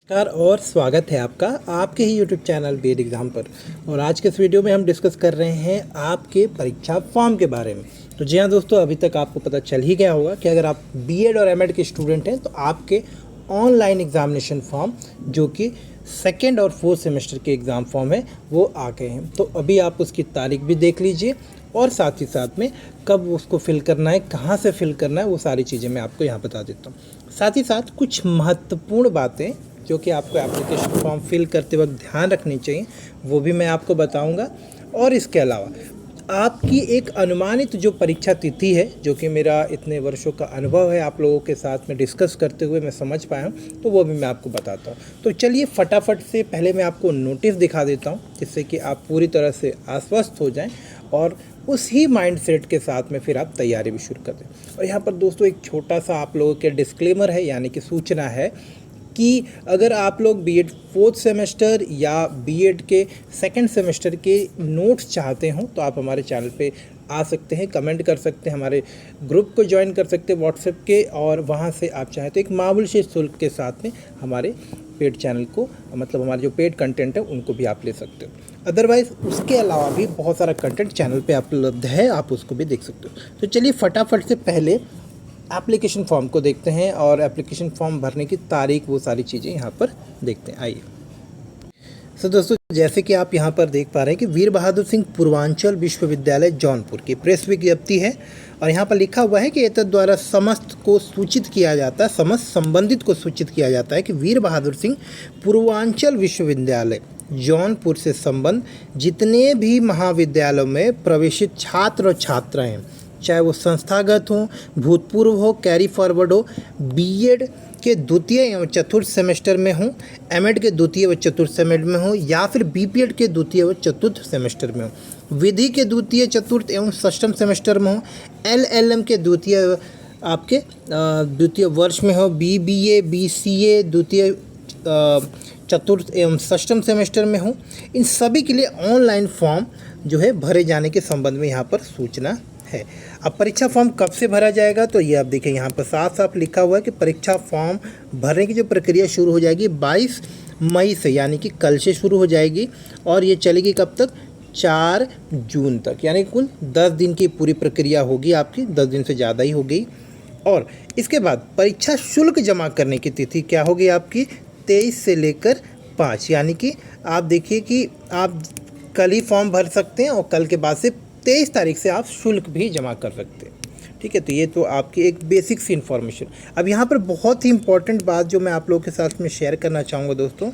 नमस्कार और स्वागत है आपका आपके ही यूट्यूब चैनल बीएड एग्ज़ाम पर। और आज के इस वीडियो में हम डिस्कस कर रहे हैं आपके परीक्षा फॉर्म के बारे में। तो जी हाँ दोस्तों, अभी तक आपको पता चल ही गया होगा कि अगर आप बीएड और एमएड के स्टूडेंट हैं तो आपके ऑनलाइन एग्जामिनेशन फॉर्म जो कि सेकेंड और फोर्थ सेमेस्टर के एग्ज़ाम फॉर्म है वो आ गए हैं। तो अभी आप उसकी तारीख भी देख लीजिए और साथ ही साथ में कब उसको फिल करना है, कहाँ से फिल करना है, वो सारी चीज़ें मैं आपको यहाँ बता देता हूँ। साथ ही साथ कुछ महत्वपूर्ण बातें जो कि आपको एप्लीकेशन फॉर्म फिल करते वक्त ध्यान रखनी चाहिए वो भी मैं आपको बताऊंगा। और इसके अलावा आपकी एक अनुमानित जो परीक्षा तिथि है, जो कि मेरा इतने वर्षों का अनुभव है आप लोगों के साथ में डिस्कस करते हुए मैं समझ पाया हूँ, तो वो भी मैं आपको बताता हूँ। तो चलिए फटाफट से पहले मैं आपको नोटिस दिखा देता हूँ, जिससे कि आप पूरी तरह से आश्वस्त हो जाएं और उसी माइंडसेट के साथ में फिर आप तैयारी भी शुरू कर दें। और यहाँ पर दोस्तों एक छोटा सा आप लोगों के डिस्क्लेमर है, यानी कि सूचना है कि अगर आप लोग बीएड फोर्थ सेमेस्टर या बीएड के सेकंड सेमेस्टर के नोट्स चाहते हो तो आप हमारे चैनल पे आ सकते हैं, कमेंट कर सकते हैं, हमारे ग्रुप को ज्वाइन कर सकते हैं व्हाट्सएप के, और वहाँ से आप चाहें तो एक मामूली से शुल्क के साथ में हमारे पेड चैनल को, मतलब हमारे जो पेड कंटेंट है उनको भी आप ले सकते हो। अदरवाइज़ उसके अलावा भी बहुत सारा कंटेंट चैनल पे उपलब्ध है, आप उसको भी देख सकते हो। तो चलिए फटाफट से पहले एप्लीकेशन फॉर्म को देखते हैं और एप्लीकेशन फॉर्म भरने की तारीख, वो सारी चीज़ें यहाँ पर देखते हैं। आइए। सो दोस्तों, जैसे कि आप यहाँ पर देख पा रहे हैं कि वीर बहादुर सिंह पूर्वांचल विश्वविद्यालय जौनपुर की प्रेस विज्ञप्ति है, और यहाँ पर लिखा हुआ है कि एतद द्वारा समस्त को सूचित किया जाता है, समस्त संबंधित को सूचित किया जाता है कि वीर बहादुर सिंह पूर्वांचल विश्वविद्यालय जौनपुर से संबंध जितने भी महाविद्यालयों में प्रवेशित छात्र और छात्राएँ, चाहे वो संस्थागत हो, भूतपूर्व हो, कैरी फॉरवर्ड हो, बीएड के द्वितीय एवं चतुर्थ सेमेस्टर में हो, एमएड के द्वितीय व चतुर्थ सेमेस्टर में हो, या फिर बीपीएड के द्वितीय व चतुर्थ सेमेस्टर में हो, विधि के द्वितीय चतुर्थ एवं षष्ठम सेमेस्टर में हो, एलएलएम के द्वितीय आपके द्वितीय वर्ष में हो, बीबीए बीसीए द्वितीय चतुर्थ एवं षष्ठम सेमेस्टर में हो, इन सभी के लिए ऑनलाइन फॉर्म जो है भरे जाने के संबंध में यहाँ पर सूचना है। अब परीक्षा फॉर्म कब से भरा जाएगा, तो ये आप देखें यहाँ पर साफ साफ लिखा हुआ है कि परीक्षा फॉर्म भरने की जो प्रक्रिया शुरू हो जाएगी 22 मई से, यानी कि कल से शुरू हो जाएगी, और ये चलेगी कब तक, 4 जून तक, यानी कुल 10 दिन की पूरी प्रक्रिया होगी आपकी, 10 दिन से ज़्यादा ही हो गई। और इसके बाद परीक्षा शुल्क जमा करने की तिथि क्या होगी आपकी, 23 से लेकर 5, यानी कि आप देखिए कि आप कल ही फॉर्म भर सकते हैं और कल के बाद से 23 तारीख से आप शुल्क भी जमा कर सकते हैं। ठीक है, तो ये तो आपकी एक बेसिक सी इन्फॉर्मेशन। अब यहाँ पर बहुत ही इंपॉर्टेंट बात जो मैं आप लोगों के साथ में शेयर करना चाहूँगा दोस्तों,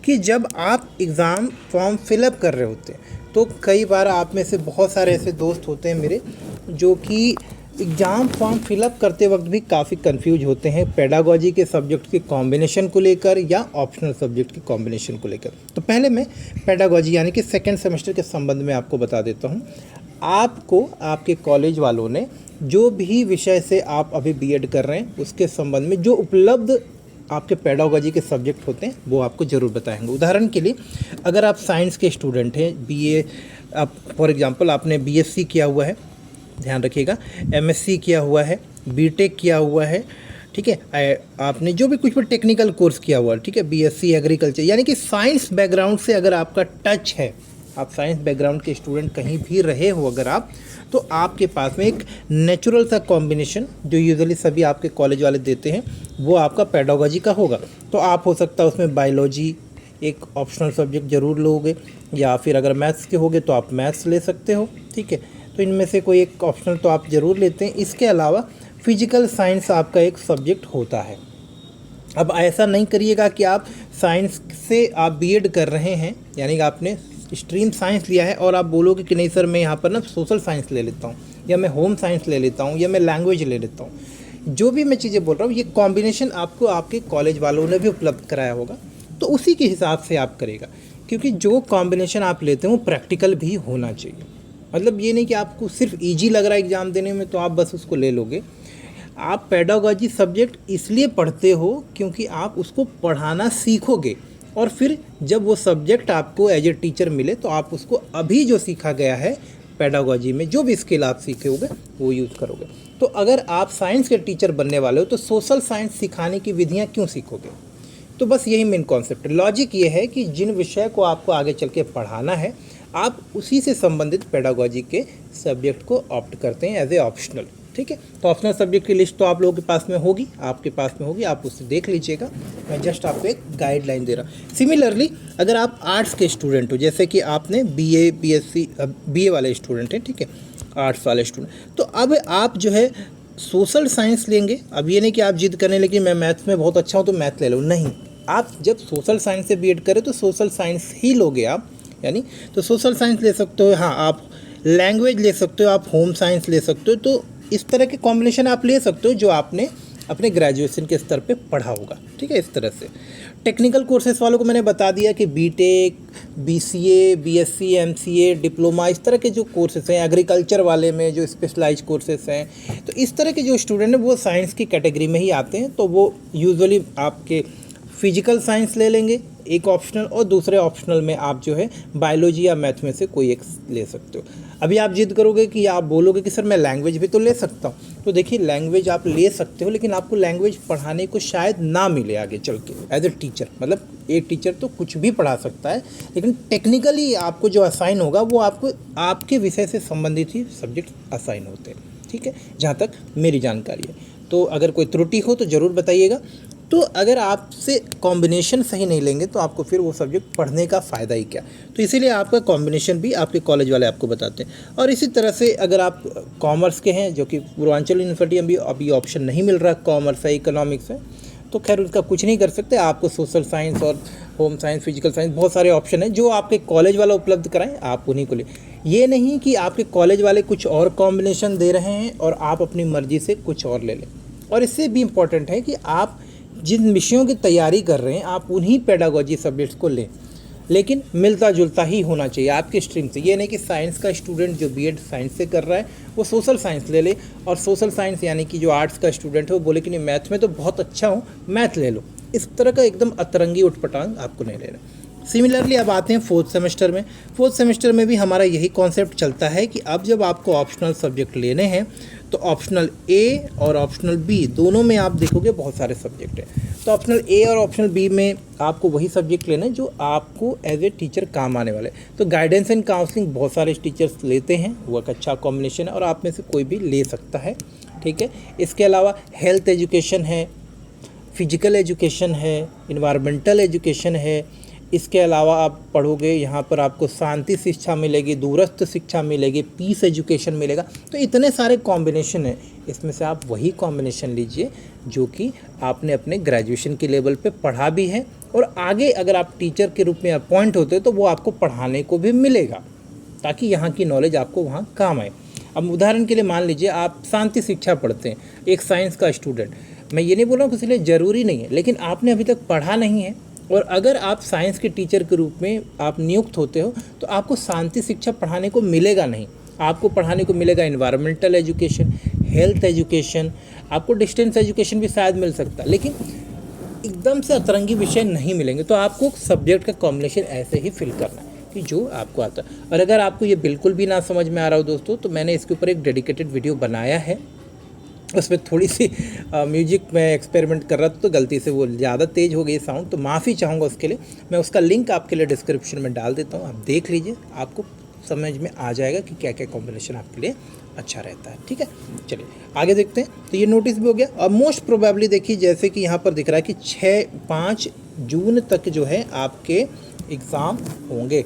कि जब आप एग्ज़ाम फॉर्म फिलअप कर रहे होते हैं तो कई बार आप में से बहुत सारे ऐसे दोस्त होते हैं मेरे जो कि एग्ज़ाम फॉर्म फिलअप करते वक्त भी काफ़ी कंफ्यूज होते हैं पेडागोजी के सब्जेक्ट के कॉम्बिनेशन को लेकर या ऑप्शनल सब्जेक्ट के कॉम्बिनेशन को लेकर। तो पहले मैं पेडागोजी यानी कि सेकेंड सेमेस्टर के संबंध में आपको बता देता हूँ। आपको आपके कॉलेज वालों ने जो भी विषय से आप अभी बीएड कर रहे हैं उसके संबंध में जो उपलब्ध आपके पेडागोजी के सब्जेक्ट होते हैं वो आपको ज़रूर बताएंगे। उदाहरण के लिए अगर आप साइंस के स्टूडेंट हैं, बीए आप फॉर एग्जांपल आपने बीएससी किया हुआ है, ध्यान रखिएगा, एमएससी किया हुआ है, बीटेक किया हुआ है, ठीक है, आपने जो भी कुछ भी टेक्निकल कोर्स किया हुआ है, ठीक है, बीएससी एग्रीकल्चर, यानी कि साइंस बैकग्राउंड से अगर आपका टच है, आप साइंस बैकग्राउंड के स्टूडेंट कहीं भी रहे हो अगर आप, तो आपके पास में एक नेचुरल सा कॉम्बिनेशन जो यूजुअली सभी आपके कॉलेज वाले देते हैं वो आपका पेडागोजी का होगा। तो आप हो सकता है उसमें बायोलॉजी एक ऑप्शनल सब्जेक्ट ज़रूर लोगे, या फिर अगर मैथ्स के होगे तो आप मैथ्स ले सकते हो। ठीक है, तो इनमें से कोई एक ऑप्शनल तो आप ज़रूर लेते हैं। इसके अलावा फिजिकल साइंस आपका एक सब्जेक्ट होता है। अब ऐसा नहीं करिएगा कि आप साइंस से आप बीएड कर रहे हैं, यानी कि आपने स्ट्रीम साइंस लिया है और आप बोलोगे कि नहीं सर मैं यहाँ पर ना सोशल साइंस ले लेता हूँ, या मैं होम साइंस ले लेता हूँ, या मैं लैंग्वेज ले लेता हूँ। जो भी मैं चीज़ें बोल रहा हूँ ये कॉम्बिनेशन आपको आपके कॉलेज वालों ने भी उपलब्ध कराया होगा, तो उसी के हिसाब से आप करेगा, क्योंकि जो कॉम्बिनेशन आप लेते हैं वो प्रैक्टिकल भी होना चाहिए। मतलब ये नहीं कि आपको सिर्फ ईजी लग रहा है एग्ज़ाम देने में तो आप बस उसको ले लोगे। आप पेडागोजी सब्जेक्ट इसलिए पढ़ते हो क्योंकि आप उसको पढ़ाना सीखोगे, और फिर जब वो सब्जेक्ट आपको एज ए टीचर मिले तो आप उसको अभी जो सीखा गया है पेडागोजी में, जो भी स्किल आप सीखे होगे वो यूज़ करोगे। तो अगर आप साइंस के टीचर बनने वाले हो तो सोशल साइंस सिखाने की विधियाँ क्यों सीखोगे? तो बस यही मेन कॉन्सेप्ट है। लॉजिक ये है कि जिन विषय को आपको आगे चल के पढ़ाना है आप उसी से संबंधित पेडागोजी के सब्जेक्ट को ऑप्ट करते हैं एज ए ऑप्शनल। ठीक है, तो ऑप्शनल सब्जेक्ट की लिस्ट तो आप लोगों के पास में होगी, आपके पास में होगी, आप उससे देख लीजिएगा। मैं जस्ट आपको एक गाइडलाइन दे रहा हूँ। सिमिलरली अगर आप आर्ट्स के स्टूडेंट हो, जैसे कि आपने BA BSc BA वाले स्टूडेंट हैं, ठीक है, आर्ट्स वाले स्टूडेंट, तो अब आप जो है सोशल साइंस लेंगे। अब ये नहीं कि आप जिद करने लगे मैं मैथ्स में बहुत अच्छा हूँ तो मैथ ले लो, नहीं। आप जब सोशल साइंस से B.Ed करें तो सोशल साइंस ही लोगे आप, यानी तो सोशल साइंस ले सकते हो। हाँ, आप लैंग्वेज ले सकते हो, आप होम साइंस ले सकते हो। तो इस तरह के कॉम्बिनेशन आप ले सकते हो जो आपने अपने ग्रेजुएशन के स्तर पे पढ़ा होगा। ठीक है, इस तरह से टेक्निकल कोर्सेज वालों को मैंने बता दिया कि B.Tech BCA BSc MCA diploma, इस तरह के जो कोर्सेज हैं। एग्रीकल्चर वाले में जो स्पेशलाइज कोर्सेज हैं, तो इस तरह के जो स्टूडेंट हैं वो साइंस की कैटेगरी में ही आते हैं। तो वो यूजुअली आपके फिजिकल साइंस ले लेंगे एक ऑप्शनल, और दूसरे ऑप्शनल में आप जो है बायोलॉजी या मैथ में से कोई एक ले सकते हो। अभी आप जिद करोगे कि आप बोलोगे कि सर मैं लैंग्वेज भी तो ले सकता हूँ, तो देखिए लैंग्वेज आप ले सकते हो, लेकिन आपको लैंग्वेज पढ़ाने को शायद ना मिले आगे चल के एज ए टीचर। मतलब एक टीचर तो कुछ भी पढ़ा सकता है, लेकिन टेक्निकली आपको जो असाइन होगा वो आपको आपके विषय से संबंधित ही सब्जेक्ट असाइन होते हैं। ठीक है, जहाँ तक मेरी जानकारी है। तो अगर कोई त्रुटि हो तो ज़रूर बताइएगा। तो अगर आपसे कॉम्बिनेशन सही नहीं लेंगे तो आपको फिर वो सब्जेक्ट पढ़ने का फ़ायदा ही क्या। तो इसीलिए आपका कॉम्बिनेशन भी आपके कॉलेज वाले आपको बताते हैं। और इसी तरह से अगर आप कॉमर्स के हैं, जो कि पूर्वांचल यूनिवर्सिटी में भी अभी ऑप्शन नहीं मिल रहा, कॉमर्स है इकोनॉमिक्स है, तो खैर उसका कुछ नहीं कर सकते। आपको सोशल साइंस और होम साइंस फिजिकल साइंस बहुत सारे ऑप्शन हैं जो आपके कॉलेज वाला उपलब्ध कराएं, आप उन्हीं को लें। ये नहीं कि आपके कॉलेज वाले कुछ और कॉम्बिनेशन दे रहे हैं और आप अपनी मर्जी से कुछ और ले लें। और इससे भी इम्पॉर्टेंट है कि आप जिन विषयों की तैयारी कर रहे हैं आप उन्हीं पेडागोजी सब्जेक्ट्स को लें, लेकिन मिलता जुलता ही होना चाहिए आपकी स्ट्रीम से। ये नहीं कि साइंस का स्टूडेंट जो B.Ed साइंस से कर रहा है वो सोशल साइंस ले ले, और सोशल साइंस यानी कि जो आर्ट्स का स्टूडेंट है वो बोले कि नहीं मैथ में तो बहुत अच्छा हूँ, मैथ ले लो। इस तरह का एकदम अतरंगी उठपटांग आपको नहीं लेना। सिमिलरली अब आते हैं फोर्थ सेमेस्टर में। फोर्थ सेमेस्टर में भी हमारा यही कॉन्सेप्ट चलता है कि अब जब आपको ऑप्शनल सब्जेक्ट लेने हैं तो ऑप्शनल A और ऑप्शनल B दोनों में आप देखोगे बहुत सारे सब्जेक्ट हैं। तो ऑप्शनल A और ऑप्शनल B में आपको वही सब्जेक्ट लेना है जो आपको एज ए टीचर काम आने वाले। तो गाइडेंस एंड काउंसलिंग बहुत सारे टीचर्स लेते हैं, वो एक अच्छा कॉम्बिनेशन है और आप में से कोई भी ले सकता है। ठीक है, इसके अलावा हेल्थ एजुकेशन है, फिजिकल एजुकेशन है, इन्वायरमेंटल एजुकेशन है। इसके अलावा आप पढ़ोगे यहाँ पर आपको शांति शिक्षा मिलेगी, दूरस्थ शिक्षा मिलेगी, पीस एजुकेशन मिलेगा। तो इतने सारे कॉम्बिनेशन हैं, इसमें से आप वही कॉम्बिनेशन लीजिए जो कि आपने अपने ग्रेजुएशन के लेवल पे पढ़ा भी है, और आगे अगर आप टीचर के रूप में अपॉइंट होते तो वो आपको पढ़ाने को भी मिलेगा, ताकि यहाँ की नॉलेज आपको वहाँ काम आए। अब उदाहरण के लिए मान लीजिए आप शांति शिक्षा पढ़ते हैं, एक साइंस का स्टूडेंट, मैं ये नहीं बोल रहा हूँ कि इसलिए ज़रूरी नहीं है, लेकिन आपने अभी तक पढ़ा नहीं है और अगर आप साइंस के टीचर के रूप में आप नियुक्त होते हो तो आपको शांति शिक्षा पढ़ाने को मिलेगा नहीं। आपको पढ़ाने को मिलेगा इन्वायरमेंटल एजुकेशन, हेल्थ एजुकेशन, आपको डिस्टेंस एजुकेशन भी शायद मिल सकता है, लेकिन एकदम से अतरंगी विषय नहीं मिलेंगे। तो आपको सब्जेक्ट का कॉम्बिनेशन ऐसे ही फिल करना है कि जो आपको आता है। और अगर आपको ये बिल्कुल भी ना समझ में आ रहा हो दोस्तों, तो मैंने इसके ऊपर एक डेडिकेटेड वीडियो बनाया है। उसमें थोड़ी सी म्यूजिक में एक्सपेरिमेंट कर रहा था तो गलती से वो ज़्यादा तेज़ हो गई साउंड, तो माफ़ी चाहूँगा उसके लिए। मैं उसका लिंक आपके लिए डिस्क्रिप्शन में डाल देता हूँ, आप देख लीजिए, आपको समझ में आ जाएगा कि क्या क्या कॉम्बिनेशन आपके लिए अच्छा रहता है। ठीक है, चलिए आगे देखते हैं। तो ये नोटिस भी हो गया। और मोस्ट प्रोबेबली देखिए, जैसे कि यहाँ पर दिख रहा है कि 5 जून तक जो है आपके एग्ज़ाम होंगे।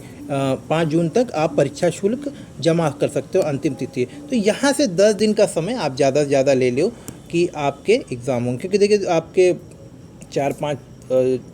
5 जून तक आप परीक्षा शुल्क जमा कर सकते हो, अंतिम तिथि है। तो यहाँ से 10 दिन का समय आप ज़्यादा से ज़्यादा ले लो कि आपके एग्ज़ाम होंगे, क्योंकि देखिए आपके 4-5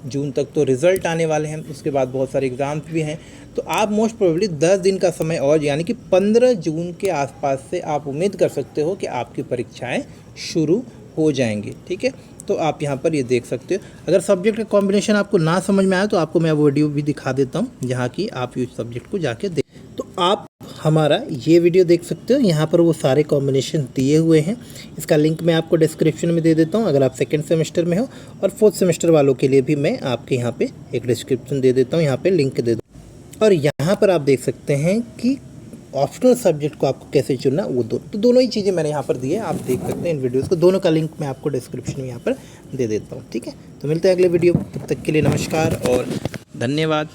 जून तक तो रिज़ल्ट आने वाले हैं, उसके बाद बहुत सारे एग्ज़ाम भी हैं। तो आप मोस्ट प्रोबेबली 10 दिन का समय और, यानी कि 15 जून के आसपास से आप उम्मीद कर सकते हो कि आपकी परीक्षाएं शुरू हो जाएंगी। ठीक है, तो आप यहाँ पर ये देख सकते हो। अगर सब्जेक्ट का कॉम्बिनेशन आपको ना समझ में आया तो आपको मैं वीडियो भी दिखा देता हूँ, जहाँ की आप इस सब्जेक्ट को जाके देख, तो आप हमारा ये वीडियो देख सकते हो। यहाँ पर वो सारे कॉम्बिनेशन दिए हुए हैं, इसका लिंक मैं आपको डिस्क्रिप्शन में दे देता हूँ अगर आप सेकेंड सेमेस्टर में हो, और फोर्थ सेमेस्टर वालों के लिए भी मैं आपके यहाँ पे एक डिस्क्रिप्शन दे देता हूँ, यहाँ पे लिंक दे दूँ। और यहाँ पर आप देख सकते हैं कि ऑप्शनल सब्जेक्ट को आपको कैसे चुनना वो तो दोनों ही चीज़ें मैंने यहाँ पर दी है, आप देख सकते हैं इन वीडियोज़ को, दोनों का लिंक मैं आपको डिस्क्रिप्शन में यहाँ पर दे देता हूँ। ठीक है, तो मिलते हैं अगले वीडियो, तब तक के लिए नमस्कार और धन्यवाद।